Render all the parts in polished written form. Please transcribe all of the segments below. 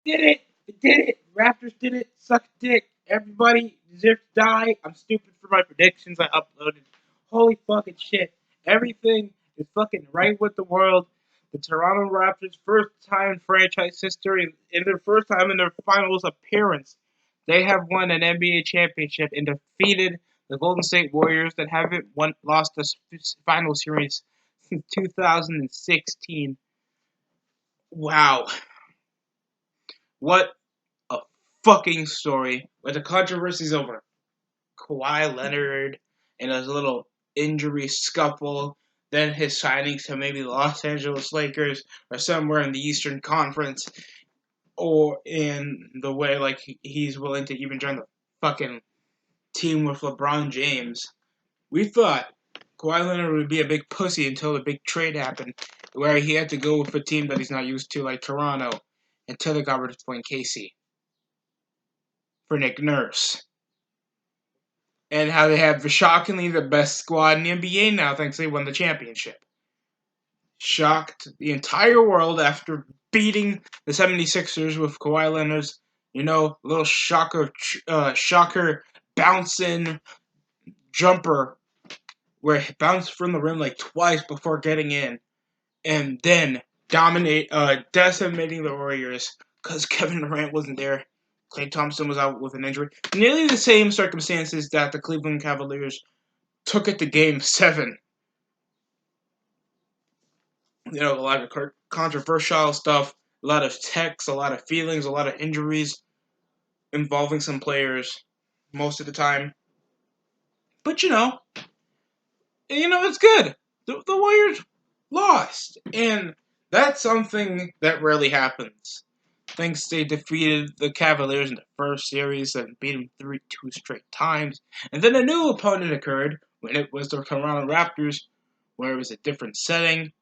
Did it! It did it! Raptors did it! Suck dick! Everybody deserves to die. I'm stupid for my predictions I uploaded. Holy fucking shit. Everything is fucking right with the world. The Toronto Raptors, first time in franchise history, in their first time in their finals appearance, they have won an NBA championship and defeated the Golden State Warriors that haven't lost the final series since 2016. Wow. What a fucking story. But the controversy's over. Kawhi Leonard and his little injury scuffle, then his signing to maybe the Los Angeles Lakers or somewhere in the Eastern Conference, or in the way like he's willing to even join the fucking team with LeBron James. We thought Kawhi Leonard would be a big pussy until the big trade happened, where he had to go with a team that he's not used to, like Toronto, until they got rid of Dwayne Casey for Nick Nurse. And how they have shockingly the best squad in the NBA now, thanks they won the championship. Shocked the entire world after beating the 76ers with Kawhi Leonard's, little shocker bouncing jumper where he bounced from the rim like twice before getting in, and then decimating the Warriors because Kevin Durant wasn't there. Klay Thompson was out with an injury. Nearly the same circumstances that the Cleveland Cavaliers took it to Game 7. A lot of controversial stuff, a lot of texts, a lot of feelings, a lot of injuries involving some players most of the time. But it's good. The Warriors lost, and that's something that rarely happens. Thanks, they defeated the Cavaliers in the first series and beat them 3-2 straight times. And then a new opponent occurred when it was the Toronto Raptors, where it was a different setting.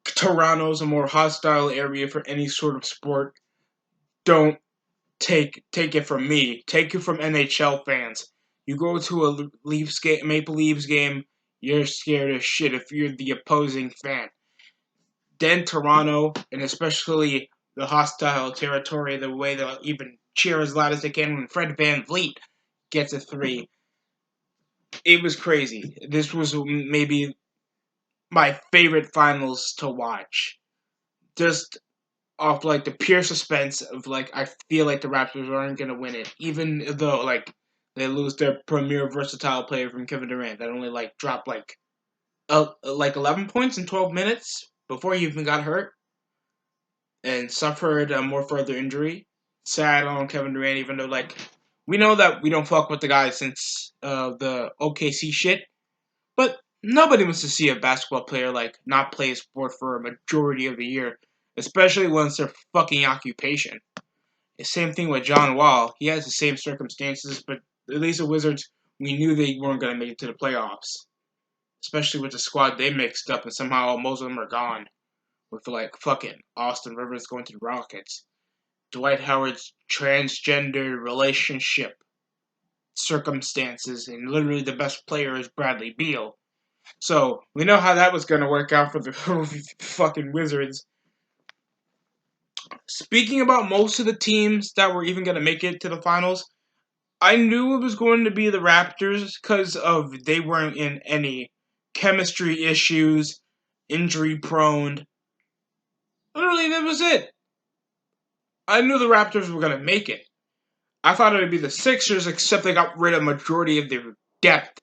Toronto's a more hostile area for any sort of sport. Don't take it from me. Take it from NHL fans. You go to a Maple Leafs game, you're scared as shit if you're the opposing fan. Then Toronto, and especially the hostile territory, the way they'll even cheer as loud as they can when Fred VanVleet gets a 3. It was crazy. This was maybe my favorite finals to watch. Just off like the pure suspense of like I feel like the Raptors aren't gonna win it, even though like they lose their premier versatile player from Kevin Durant that only like dropped like 11 points in 12 minutes before he even got hurt and suffered a more further injury. Sad on Kevin Durant, even though like we know that we don't fuck with the guy since the OKC shit, but nobody wants to see a basketball player like not play a sport for a majority of the year, especially when it's their fucking occupation. The same thing with John Wall. He has the same circumstances, but at least the Wizards, we knew they weren't going to make it to the playoffs, especially with the squad they mixed up, and somehow most of them are gone. With like fucking Austin Rivers going to the Rockets, Dwight Howard's transgender relationship circumstances, and literally the best player is Bradley Beal. So we know how that was going to work out for the fucking Wizards. Speaking about most of the teams that were even going to make it to the finals, I knew it was going to be the Raptors because of they weren't in any chemistry issues, injury prone. Literally, that was it. I knew the Raptors were going to make it. I thought it would be the Sixers, except they got rid of majority of their depth.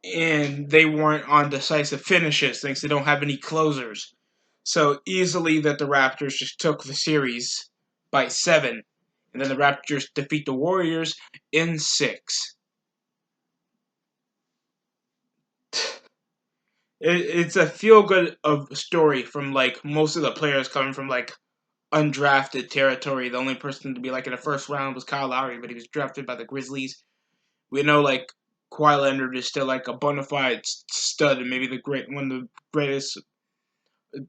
And they weren't on decisive finishes, thanks they don't have any closers. So easily that the Raptors just took the series by 7. And then the Raptors defeat the Warriors in 6. It's a feel-good of story from like most of the players coming from like undrafted territory. The only person to be like in the first round was Kyle Lowry, but he was drafted by the Grizzlies. We know like Kawhi Leonard is still like a bona fide stud and maybe one of the greatest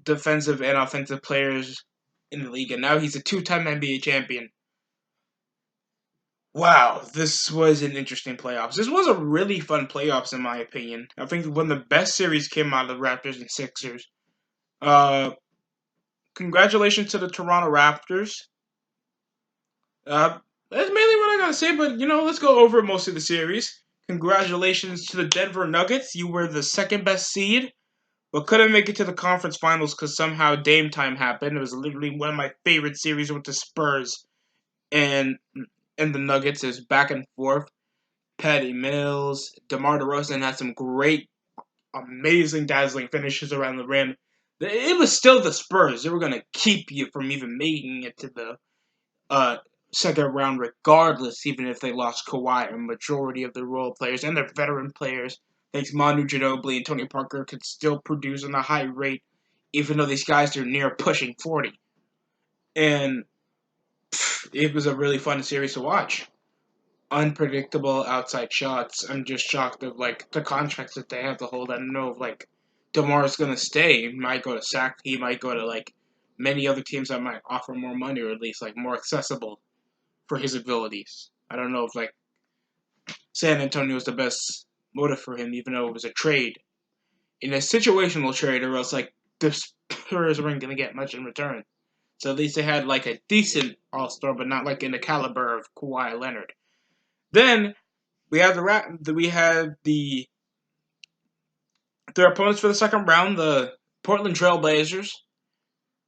defensive and offensive players in the league. And now he's a 2-time NBA champion. Wow, this was an interesting playoffs. This was a really fun playoffs in my opinion. I think one of the best series came out of the Raptors and Sixers. Because congratulations to the Toronto Raptors. That's mainly what I gotta say, but let's go over most of the series. Congratulations to the Denver Nuggets. You were the second best seed, but couldn't make it to the conference finals because somehow Dame time happened. It was literally one of my favorite series with the Spurs and the Nuggets. It was back and forth. Patty Mills, DeMar DeRozan had some great, amazing, dazzling finishes around the rim. It was still the Spurs. They were gonna keep you from even making it to the uh, second round, regardless, even if they lost Kawhi. A majority of the role players and their veteran players, thanks Manu Ginobili and Tony Parker, could still produce on a high rate, even though these guys are near pushing 40. And it was a really fun series to watch. Unpredictable outside shots. I'm just shocked of the contracts that they have to hold. I don't know if DeMar's gonna stay. He might go to Sac. He might go to many other teams that might offer more money or at least more accessible for his abilities. I don't know if San Antonio is the best motive for him, even though it was a trade. In a situational trade, or else the Spurs weren't gonna get much in return. So at least they had a decent All Star, but not in the caliber of Kawhi Leonard. Then we had their opponents for the second round, the Portland Trail Blazers.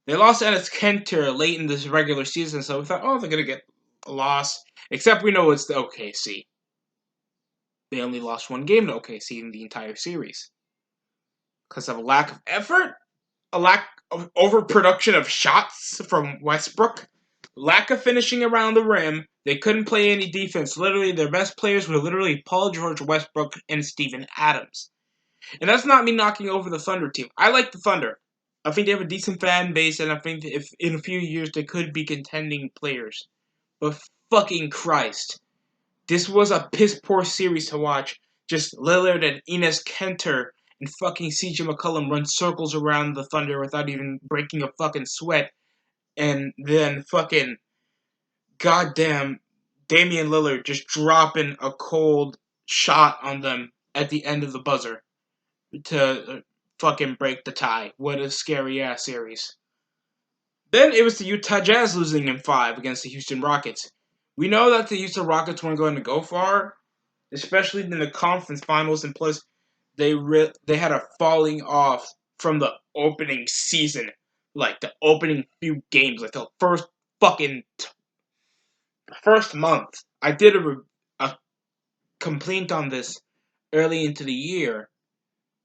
They lost Enes Kanter late in this regular season, so we thought, oh, they're gonna get a loss. Except we know it's the OKC. They only lost one game to OKC in the entire series because of a lack of effort, a lack of overproduction of shots from Westbrook, lack of finishing around the rim. They couldn't play any defense. Literally, their best players were literally Paul George, Westbrook, and Steven Adams. And that's not me knocking over the Thunder team. I like the Thunder. I think they have a decent fan base, and I think if in a few years they could be contending players. But fucking Christ. This was a piss poor series to watch. Just Lillard and Enes Kanter and fucking CJ McCollum run circles around the Thunder without even breaking a fucking sweat. And then fucking goddamn Damian Lillard just dropping a cold shot on them at the end of the buzzer to fucking break the tie. What a scary ass series. Then it was the Utah Jazz losing in 5 against the Houston Rockets. We know that the Houston Rockets weren't going to go far, especially in the conference finals, and plus they had a falling off from the opening season, the opening few games, the first month. I did a complaint on this early into the year.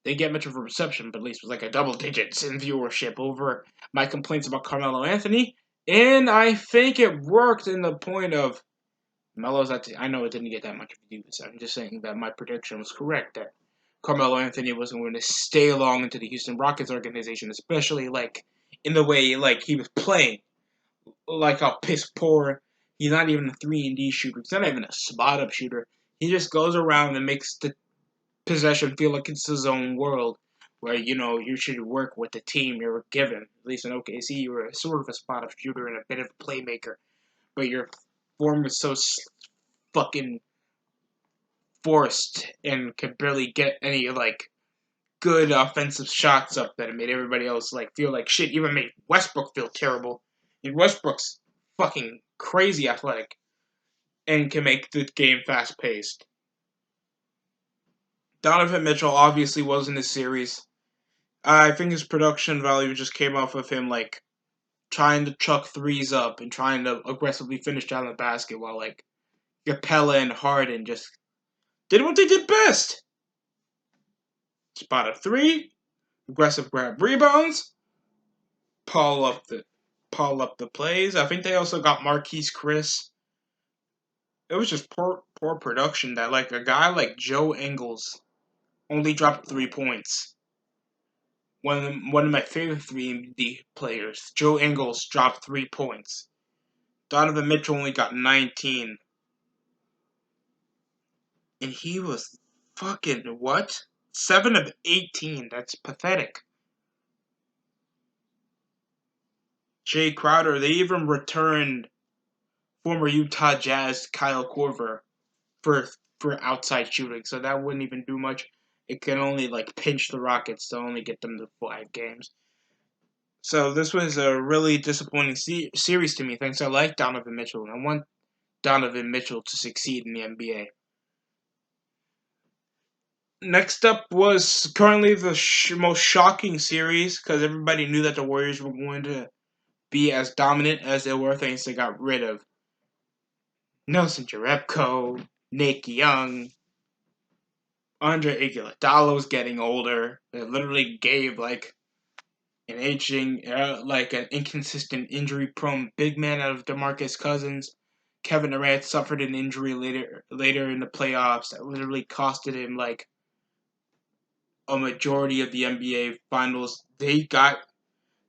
Didn't get much of a reception, but at least it was a double digits in viewership over my complaints about Carmelo Anthony, and I think it worked in the point of Melo's. I know it didn't get that much views. I'm just saying that my prediction was correct that Carmelo Anthony wasn't going to stay long into the Houston Rockets organization, especially in the way he was playing, how piss poor. He's not even a 3-and-D shooter. He's not even a spot up shooter. He just goes around and makes the possession feel like it's his own world, where you should work with the team you're given. At least in OKC, you were sort of a spot up shooter and a bit of a playmaker, but your form was so fucking forced and could barely get any good offensive shots up that it made everybody else feel like shit. Even made Westbrook feel terrible. And Westbrook's fucking crazy athletic and can make the game fast paced. Donovan Mitchell obviously was in this series. I think his production value just came off of him trying to chuck threes up and trying to aggressively finish down the basket while Capella and Harden just did what they did best. Spot a three, aggressive grab rebounds, Paul up the plays. I think they also got Marquise Chris. It was just poor production that a guy like Joe Ingles only dropped 3 points. One of my favorite 3D players, Joe Ingles, dropped 3 points. Donovan Mitchell only got 19. And he was fucking what? 7 of 18. That's pathetic. Jay Crowder, they even returned former Utah Jazz Kyle Korver for outside shooting, so that wouldn't even do much. It can only pinch the Rockets to only get them to 5 games. So this was a really disappointing series to me. Thanks, I like Donovan Mitchell, and I want Donovan Mitchell to succeed in the NBA. Next up was currently the most shocking series because everybody knew that the Warriors were going to be as dominant as they were thanks they got rid of Nelson Jerebko, Nick Young, Andre Iguodala's getting older. They literally gave like an an inconsistent, injury-prone big man out of DeMarcus Cousins. Kevin Durant suffered an injury later in the playoffs that literally costed him like a majority of the NBA Finals. They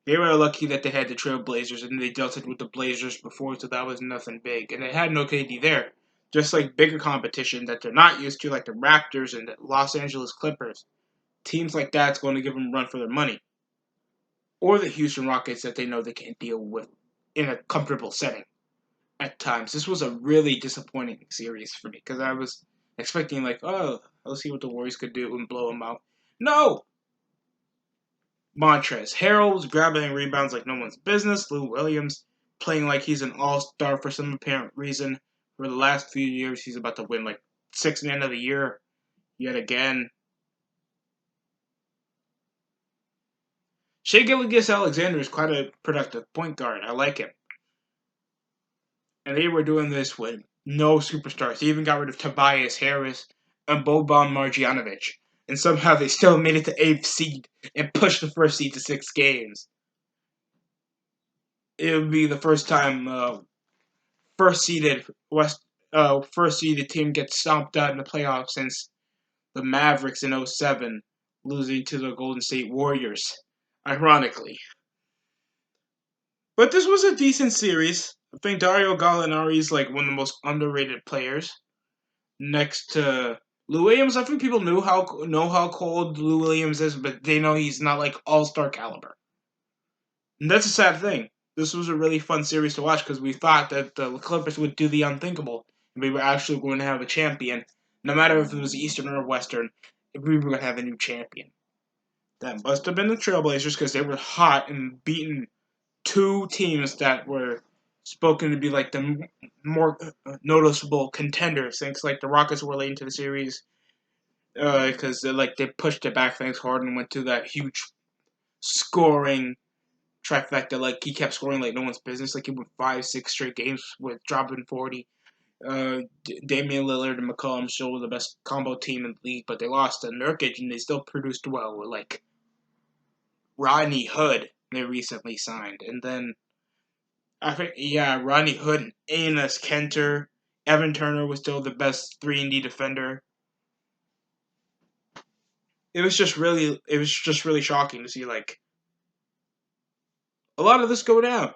were lucky that they had the Trail Blazers and they dealt it with the Blazers before, so that was nothing big. And they had no KD there. Just like bigger competition that they're not used to, like the Raptors and the Los Angeles Clippers. Teams like that's going to give them a run for their money. Or the Houston Rockets that they know they can't deal with in a comfortable setting at times. This was a really disappointing series for me because I was expecting like, oh, let's see what the Warriors could do and blow them out. No! Montrezl Harrell was grabbing rebounds like no one's business. Lou Williams playing like he's an all-star for some apparent reason. For the last few years, he's about to win like Sixth Man of the Year yet again. Shai Gilgeous-Alexander is quite a productive point guard. I like him. And they were doing this with no superstars. They even got rid of Tobias Harris and Boban Marjanovic. And somehow they still made it to 8th seed and pushed the first seed to 6 games. It would be the first time first seeded team gets stomped out in the playoffs since the Mavericks in 07 losing to the Golden State Warriors, ironically. But this was a decent series. I think Dario Gallinari is like one of the most underrated players. Next to Lou Williams, I think people know how cold Lou Williams is, but they know he's not like all-star caliber. And that's a sad thing. This was a really fun series to watch because we thought that the Clippers would do the unthinkable and we were actually going to have a champion. No matter if it was Eastern or Western, we were going to have a new champion. That must have been the Trailblazers because they were hot and beating two teams that were spoken to be like the more noticeable contenders. Thanks, like the Rockets were late into the series because they pushed it back. Thanks, Harden went to that huge scoring trifecta. Like he kept scoring like no one's business. Like he went 5-6 straight games with dropping 40. Damian Lillard and McCollum still were the best combo team in the league, but they lost to Nurkic and they still produced well with like Rodney Hood they recently signed, and then I think Rodney Hood and Enes Kanter. Evan Turner was still the best 3-and-D defender. It was just really shocking to see like a lot of this go down.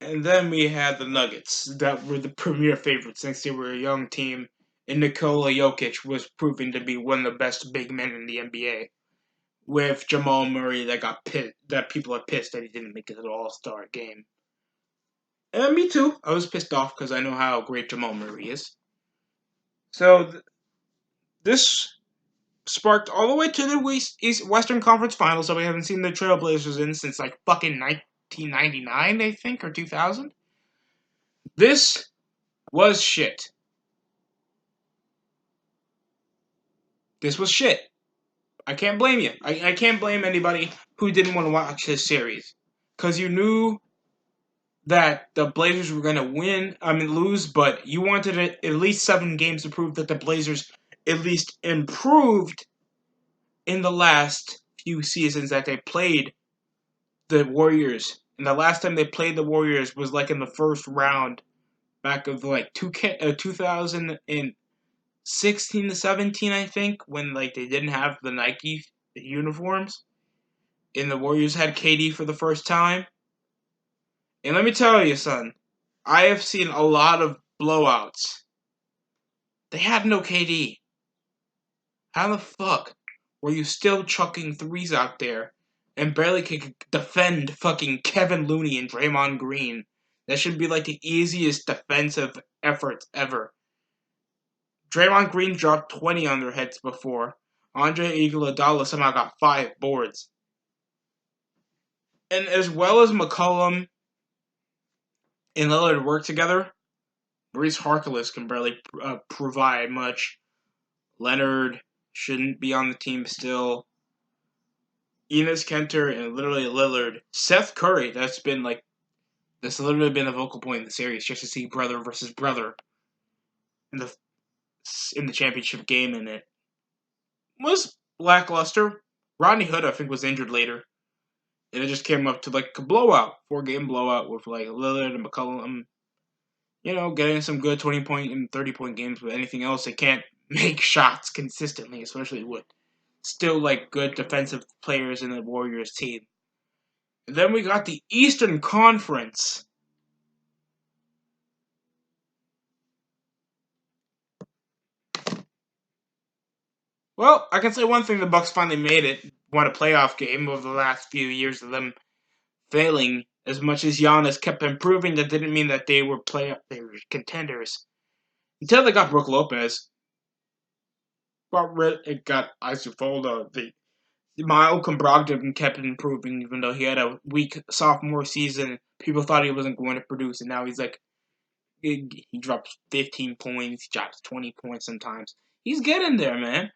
And then we had the Nuggets that were the premier favorites since they were a young team, and Nikola Jokic was proving to be one of the best big men in the NBA. With Jamal Murray that people are pissed that he didn't make it to the All-Star game. And me too. I was pissed off because I know how great Jamal Murray is. So this sparked all the way to the Western Conference Finals that we haven't seen the Trailblazers in since like fucking 1999, I think, or 2000. This was shit. This was shit. I can't blame you. I can't blame anybody who didn't want to watch this series. Because you knew that the Blazers were going to lose, but you wanted at least 7 games to prove that the Blazers at least improved in the last few seasons that they played the Warriors. And the last time they played the Warriors was like in the first round back of like 2016 to 17, I think, when like they didn't have the Nike uniforms. And the Warriors had KD for the first time. And let me tell you, son, I have seen a lot of blowouts. They had no KD. How the fuck were you still chucking threes out there and barely could defend fucking Kevin Looney and Draymond Green? That should be like the easiest defensive efforts ever. Draymond Green dropped 20 on their heads before. Andre Iguodala somehow got 5 boards. And as well as McCollum and Lillard work together, Maurice Harkless can barely provide much. Leonard shouldn't be on the team still. Enes Kanter and literally Lillard. Seth Curry, that's literally been a vocal point in the series, just to see brother versus brother in the championship game, and it was lackluster. Rodney Hood, I think, was injured later. And it just came up to like a blowout, 4-game blowout with like Lillard and McCollum, getting some good 20-point and 30-point games. But anything else, they can't make shots consistently, especially with still like good defensive players in the Warriors team. And then we got the Eastern Conference. Well, I can say one thing: the Bucks finally made it, won a playoff game over the last few years of them failing. As much as Giannis kept improving, that didn't mean that they were contenders until they got Brook Lopez. It got Isofolda. The Malcolm Brogdon kept improving, even though he had a weak sophomore season. People thought he wasn't going to produce, and now he's like he drops 15 points, he drops 20 points sometimes. He's getting there, man.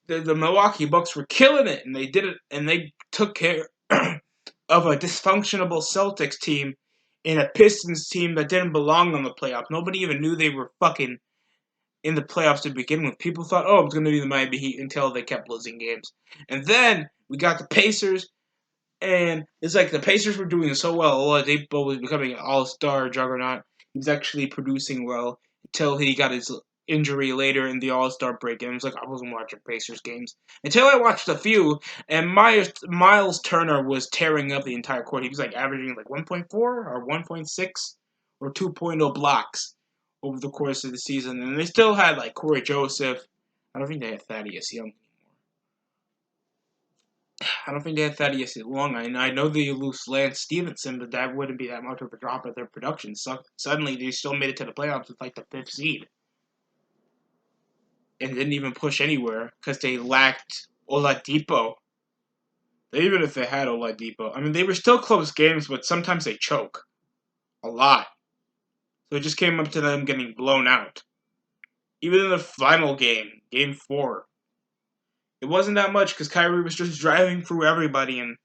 The Milwaukee Bucks were killing it, and they did it, and they took care of a dysfunctional Celtics team and a Pistons team that didn't belong on the playoffs. Nobody even knew they were fucking in the playoffs to begin with. People thought, oh, it's going to be the Miami Heat until they kept losing games. And then we got the Pacers, and it's like the Pacers were doing so well. Oladipo was becoming an all-star juggernaut. He was actually producing well until he got his injury later in the All-Star break. And it was like, I wasn't watching Pacers games until I watched a few, and Miles Turner was tearing up the entire court. He was like averaging like 1.4 or 1.6 or 2.0 blocks over the course of the season. And they still had like Corey Joseph. I don't think they had Thaddeus Young. I don't think they had Thaddeus Long. I know they lose Lance Stevenson, but that wouldn't be that much of a drop in their production. So suddenly, they still made it to the playoffs with like the 5th seed, and didn't even push anywhere because they lacked Oladipo. Even if they had Oladipo, I mean, they were still close games, but sometimes they choke a lot. So it just came up to them getting blown out. Even in the final game, Game 4, it wasn't that much because Kyrie was just driving through everybody, and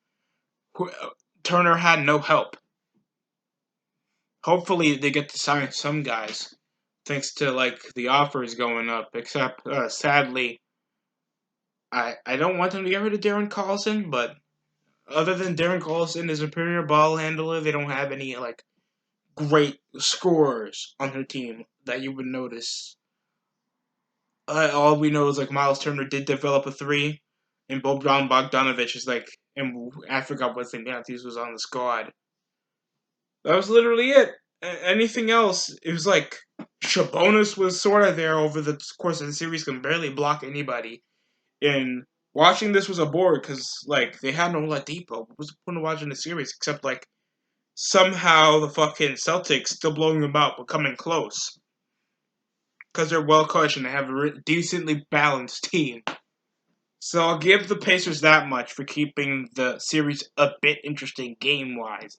Turner had no help. Hopefully they get to sign some guys, thanks to like the offers going up. Except sadly, I don't want them to get rid of Darren Collison, but other than Darren Collison is a superior ball handler, they don't have any like great scorers on their team that you would notice. All we know is like Miles Turner did develop a three, and Boban Bogdanovic is like, and I forgot what St. Matthews was on the squad. That was literally it. Anything else, it was like Sabonis was sort of there over the course of the series, can barely block anybody. And watching this was a bore because like they had no Oladipo. What was the point of watching the series except like somehow the fucking Celtics still blowing them out but coming close because they're well coached and they have a decently balanced team. So I'll give the Pacers that much for keeping the series a bit interesting game wise.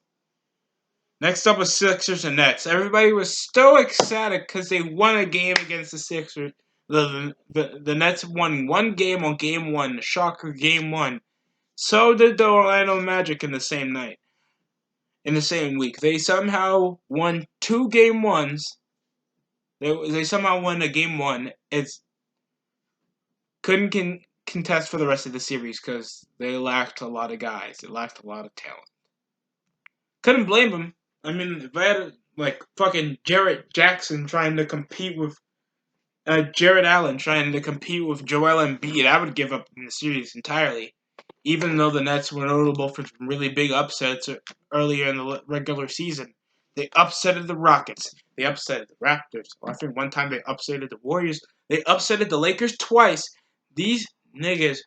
Next up was Sixers and Nets. Everybody was so ecstatic because they won a game against the Sixers. The Nets won one game on game one. Shocker, game one. So did the Orlando Magic in the same night. In the same week. They somehow won 2 game ones. They somehow won a game one. It's couldn't contest for the rest of the series because they lacked a lot of guys. They lacked a lot of talent. Couldn't blame them. I mean, if I had like fucking Jarrett Jackson trying to compete with Jarrett Allen trying to compete with Joel Embiid, I would give up in the series entirely. Even though the Nets were notable for some really big upsets earlier in the regular season, they upsetted the Rockets. They upsetted the Raptors. I think one time they upsetted the Warriors. They upsetted the Lakers twice. These niggas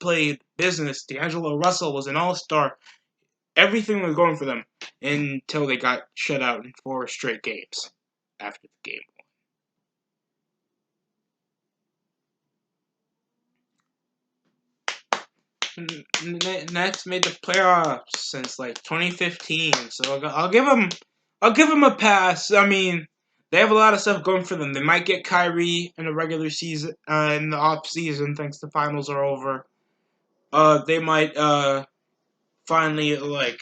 played business. D'Angelo Russell was an all-star. Everything was going for them until they got shut out in 4 straight games after the game. Nets made the playoffs since like 2015, so I'll give them a pass. I mean, they have a lot of stuff going for them. They might get Kyrie in the regular season, in the off season, thanks the finals are over. They might finally like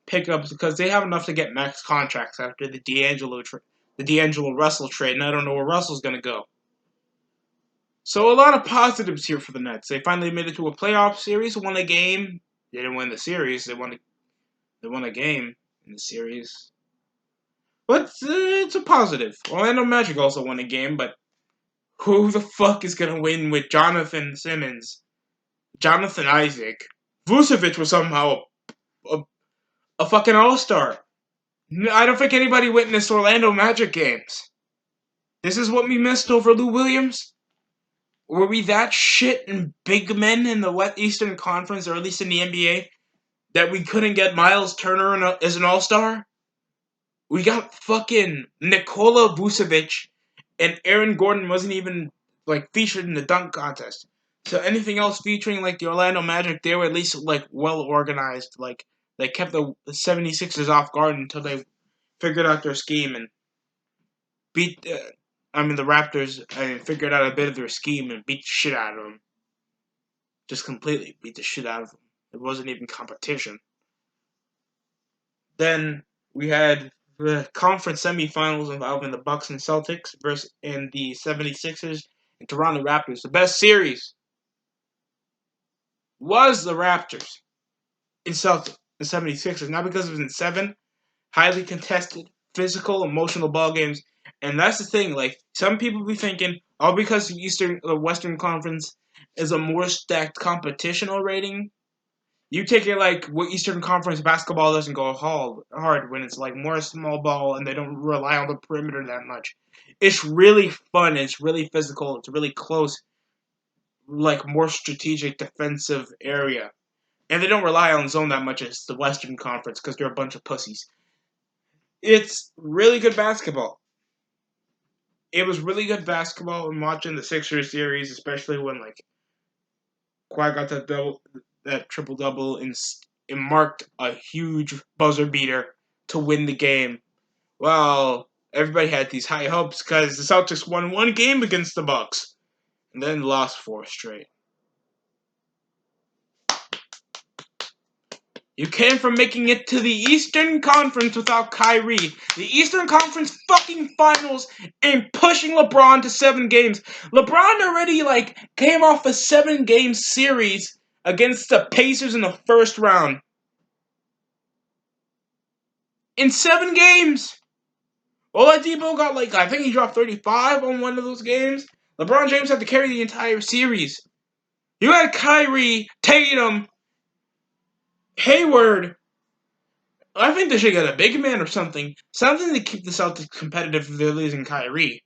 pick up because they have enough to get max contracts after the D'Angelo Russell trade, and I don't know where Russell's gonna go. So a lot of positives here for the Nets. They finally made it to a playoff series, won a game. They didn't win the series. They won a game in the series. But it's a positive. Orlando Magic also won a game, but who the fuck is gonna win with Jonathan Simmons, Jonathan Isaac? Vucevic was somehow a fucking all-star. I don't think anybody witnessed Orlando Magic games. This is what we missed over Lou Williams? Were we that shit in big men in the Eastern Conference, or at least in the NBA, that we couldn't get Miles Turner as an all-star? We got fucking Nikola Vucevic, and Aaron Gordon wasn't even like featured in the dunk contest. So anything else featuring like the Orlando Magic, they were at least like well organized. Like they kept the 76ers off guard until they figured out their scheme and beat. The Raptors figured out a bit of their scheme and beat the shit out of them. Just completely beat the shit out of them. It wasn't even competition. Then we had the conference semifinals involving the Bucks and Celtics versus and the 76ers and Toronto Raptors. The best series was the Raptors in Celtics, the 76ers, not because it was in 7 highly contested, physical, emotional ball games. And that's the thing, like some people be thinking, oh, because the Western Conference is a more stacked competitional rating. You take it like what Eastern Conference basketball doesn't go hard when it's like more small ball and they don't rely on the perimeter that much. It's really fun. It's really physical. It's really close, like more strategic defensive area. And they don't rely on zone that much as the Western Conference because they're a bunch of pussies. It's really good basketball. It was really good basketball and watching the Sixers series, especially when like Kawhi got that triple double and it marked a huge buzzer beater to win the game. Well, everybody had these high hopes because the Celtics won 1 game against the Bucks and then lost 4 straight. You came from making it to the Eastern Conference without Kyrie. The Eastern Conference fucking finals and pushing LeBron to 7 games. LeBron already came off a 7-game series against the Pacers in the first round. In 7 games! Oladipo got I think he dropped 35 on one of those games. LeBron James had to carry the entire series. You had Kyrie, Tatum, Hayward. I think they should get a big man or something. Something to keep the Celtics competitive if they're losing Kyrie.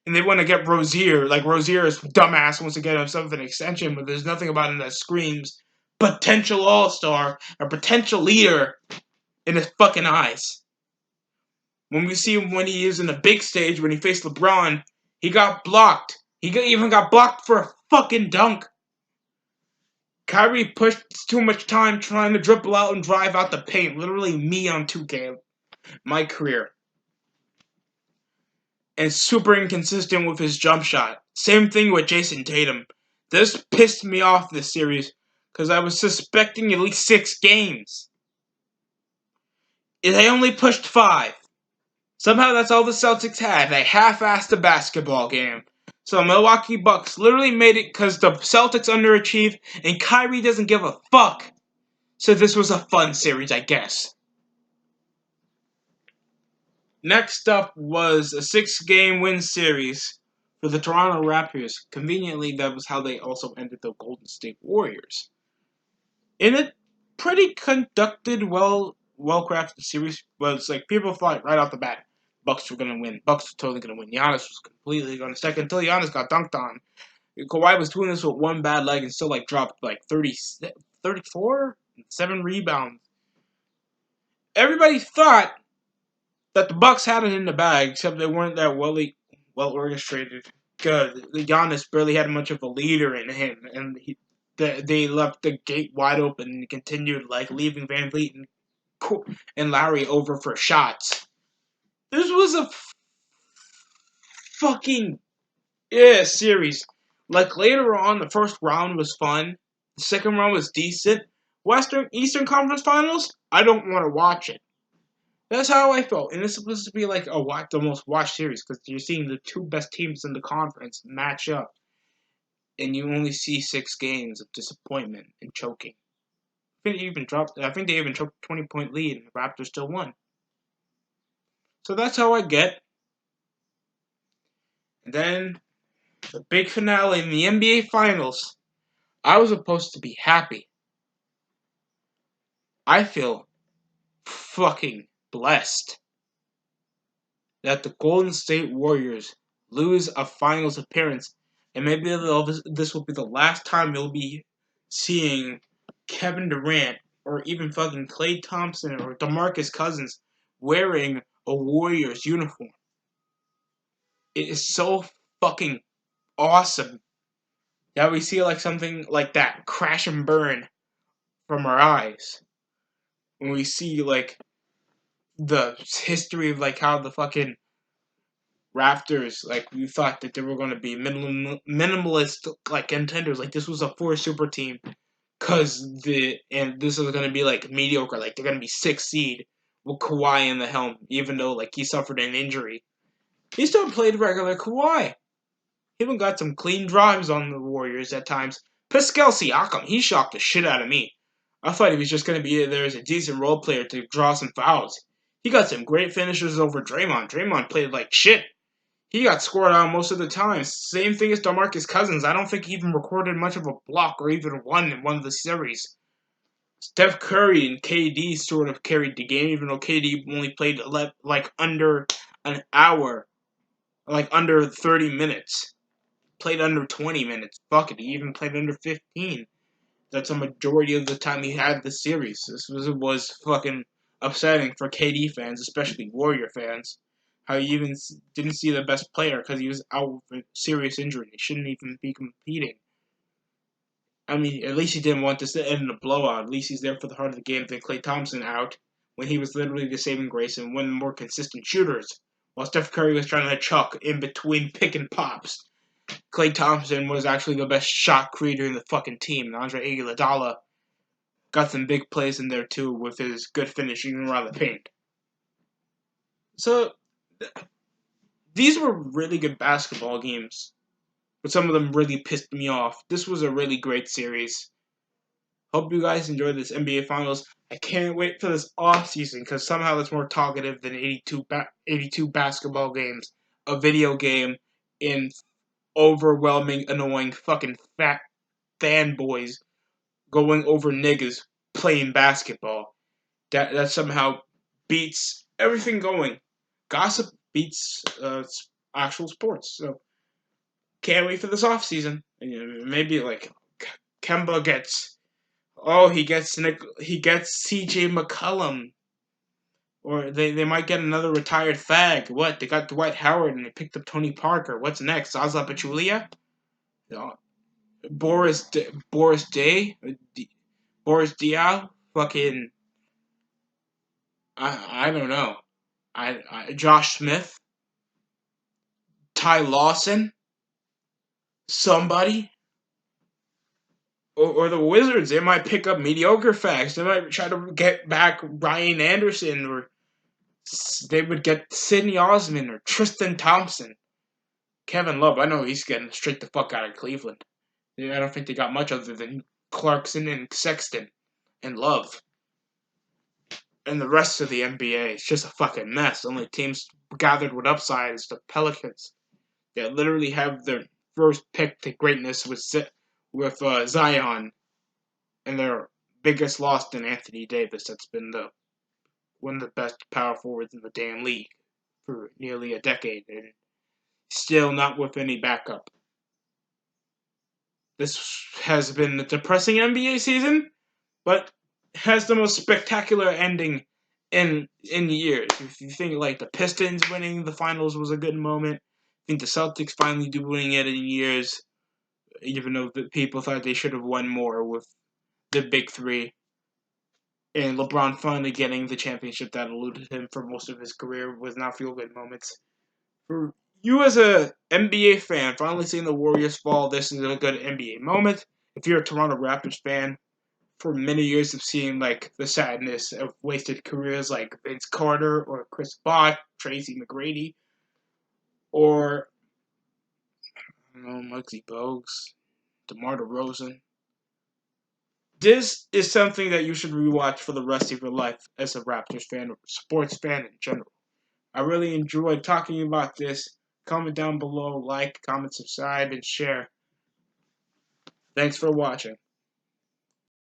And they want to get Rozier. Rozier's dumbass wants to get himself an extension, but there's nothing about him that screams potential all-star or potential leader in his fucking eyes. When we see him when he is in the big stage, when he faced LeBron, he got blocked. He even got blocked for a fucking dunk. Kyrie pushed too much time trying to dribble out and drive out the paint. Literally me on 2K. My career. And super inconsistent with his jump shot. Same thing with Jason Tatum. This pissed me off this series because I was suspecting at least 6 games. They only pushed 5. Somehow that's all the Celtics had. They half-assed the basketball game. So Milwaukee Bucks literally made it because the Celtics underachieved and Kyrie doesn't give a fuck. So this was a fun series, I guess. Next up was a 6-game win series for the Toronto Raptors. Conveniently, that was how they also ended the Golden State Warriors. In a pretty conducted, well-crafted series, was people thought right off the bat, Bucks were going to win. Bucks were totally going to win. Giannis was completely going to second until Giannis got dunked on. Kawhi was doing this with 1 bad leg and still dropped 34, 7 rebounds. Everybody thought that the Bucks had it in the bag, except they weren't that well orchestrated. Giannis barely had much of a leader in him, and they left the gate wide open and continued like leaving Van Vliet and Lowry over for shots. This was a fucking series. Like later on, the first round was fun. The second round was decent. Eastern Conference Finals, I don't want to watch it. That's how I felt, and it's supposed to be like the most watched series because you're seeing the two best teams in the conference match up, and you only see 6 games of disappointment and choking. I think they even choked a 20-point lead, and the Raptors still won. So that's how I get. And then the big finale in the NBA Finals. I was supposed to be happy. I feel fucking blessed that the Golden State Warriors lose a finals appearance, and maybe this will be the last time you'll be seeing Kevin Durant or even fucking Klay Thompson or DeMarcus Cousins wearing a Warriors uniform. It is so fucking awesome that we see like something like that crash and burn from our eyes when we see like the history of like how the fucking Raptors, like we thought that they were going to be minimalist like contenders. Like this was a 4 super team, and this is going to be like mediocre. Like they're going to be 6 seed with Kawhi in the helm, even though like he suffered an injury. He still played regular Kawhi. He even got some clean drives on the Warriors at times. Pascal Siakam, he shocked the shit out of me. I thought he was just going to be there as a decent role player to draw some fouls. He got some great finishes over Draymond. Draymond played like shit. He got scored on most of the time. Same thing as DeMarcus Cousins. I don't think he even recorded much of a block or even won in one of the series. Steph Curry and KD sort of carried the game, even though KD only played like under an hour, like under 30 minutes. Played under 20 minutes. Fuck it, he even played under 15. That's a majority of the time he had the series. This was fucking upsetting for KD fans, especially Warrior fans. How you even didn't see the best player because he was out with a serious injury. He shouldn't even be competing. I mean, at least he didn't want this to end in a blowout. At least he's there for the heart of the game. Then Klay Thompson out when he was literally the saving grace and one of the more consistent shooters, while Steph Curry was trying to chuck in between pick and pops. Klay Thompson was actually the best shot creator in the fucking team. And Andre Iguodala got some big plays in there too with his good finishing around the paint. So these were really good basketball games, but some of them really pissed me off. This was a really great series. Hope you guys enjoyed this NBA Finals. I can't wait for this off season because somehow it's more talkative than 82 basketball games, a video game, in overwhelming, annoying, fucking fat fanboys going over niggas playing basketball. That somehow beats everything going. Gossip beats actual sports. So can't wait for this off season. Maybe like Kemba gets. Oh, he gets C.J. McCollum. Or they might get another retired fag. What? They got Dwight Howard and they picked up Tony Parker. What's next? Zaza Pachulia? Boris Diaw? Fucking... I don't know. Josh Smith? Ty Lawson? Somebody? Or the Wizards, they might pick up mediocre fags. They might try to get back Ryan Anderson, or they would get Sidney Osman or Tristan Thompson. Kevin Love, I know he's getting straight the fuck out of Cleveland. I don't think they got much other than Clarkson and Sexton and Love. And the rest of the NBA is just a fucking mess. Only teams gathered with upside is the Pelicans. They literally have their first pick to greatness with Zion, and their biggest loss in Anthony Davis. That's been one of the best power forwards in the damn league for nearly a decade, and still not with any backup. This has been a depressing NBA season, but has the most spectacular ending in years. If you think like the Pistons winning the finals was a good moment, I think the Celtics finally winning it in years. even though the people thought they should have won more with the big three. And LeBron finally getting the championship that eluded him for most of his career was not feel good moments. For you as a NBA fan, finally seeing the Warriors fall, this is a good NBA moment. If you're a Toronto Raptors fan, for many years of seeing like the sadness of wasted careers like Vince Carter or Chris Bosh, Tracy McGrady, or I don't know, Muggsy Bogues, DeMar DeRozan. This is something that you should rewatch for the rest of your life as a Raptors fan or sports fan in general. I really enjoyed talking about this. Comment down below, like, comment, subscribe, and share. Thanks for watching.